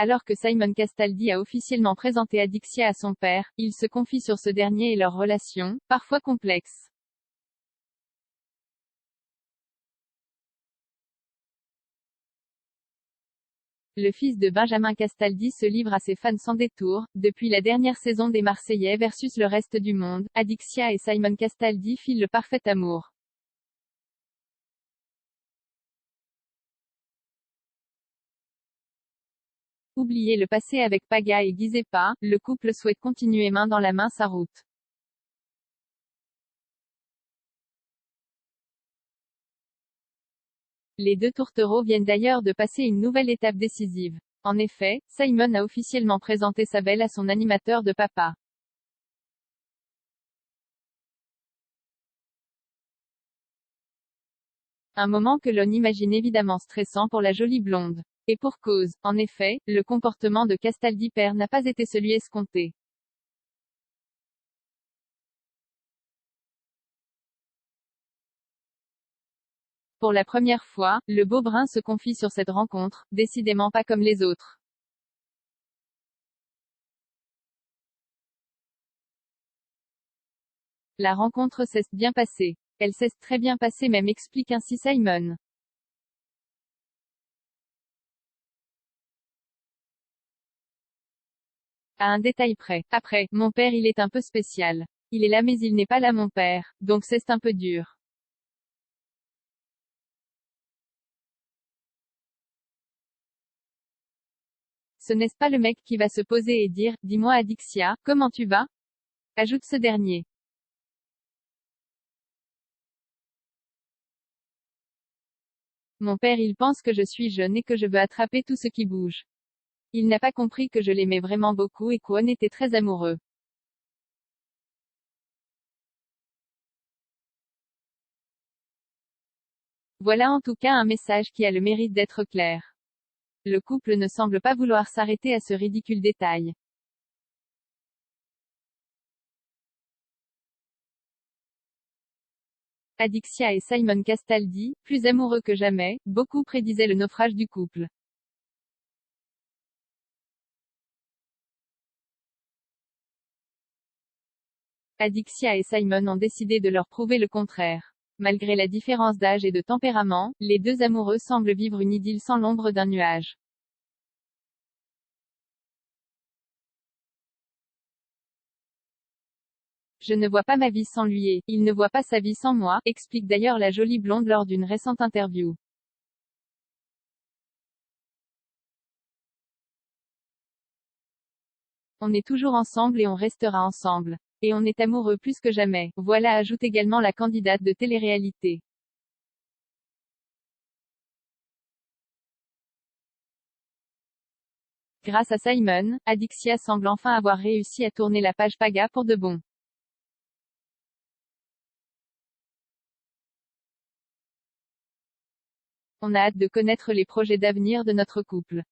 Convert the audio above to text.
Alors que Simon Castaldi a officiellement présenté Adixia à son père, il se confie sur ce dernier et leur relation, parfois complexe. Le fils de Benjamin Castaldi se livre à ses fans sans détour. Depuis la dernière saison des Marseillais versus le reste du monde, Adixia et Simon Castaldi filent le parfait amour. Oubliez le passé avec Paga et Giuseppa, le couple souhaite continuer main dans la main sa route. Les deux tourtereaux viennent d'ailleurs de passer une nouvelle étape décisive. En effet, Simon a officiellement présenté sa belle à son animateur de Papa. Un moment que l'on imagine évidemment stressant pour la jolie blonde. Et pour cause, en effet, le comportement de Castaldi père n'a pas été celui escompté. Pour la première fois, le beau brun se confie sur cette rencontre, décidément pas comme les autres. La rencontre s'est bien passée. Elle s'est très bien passée même, explique ainsi Simon. À un détail près. Après, mon père il est un peu spécial. Il est là mais il n'est pas là mon père, donc c'est un peu dur. Ce n'est pas le mec qui va se poser et dire, dis-moi Adixia, comment tu vas? Ajoute ce dernier. Mon père il pense que je suis jeune et que je veux attraper tout ce qui bouge. Il n'a pas compris que je l'aimais vraiment beaucoup et qu'on était très amoureux. Voilà en tout cas un message qui a le mérite d'être clair. Le couple ne semble pas vouloir s'arrêter à ce ridicule détail. Adixia et Simon Castaldi, plus amoureux que jamais, beaucoup prédisaient le naufrage du couple. Adixia et Simon ont décidé de leur prouver le contraire. Malgré la différence d'âge et de tempérament, les deux amoureux semblent vivre une idylle sans l'ombre d'un nuage. Je ne vois pas ma vie sans lui et il ne voit pas sa vie sans moi, explique d'ailleurs la jolie blonde lors d'une récente interview. On est toujours ensemble et on restera ensemble. Et on est amoureux plus que jamais. Voilà, ajoute également la candidate de télé-réalité. Grâce à Simon, Adixia semble enfin avoir réussi à tourner la page Paga pour de bon. On a hâte de connaître les projets d'avenir de notre couple.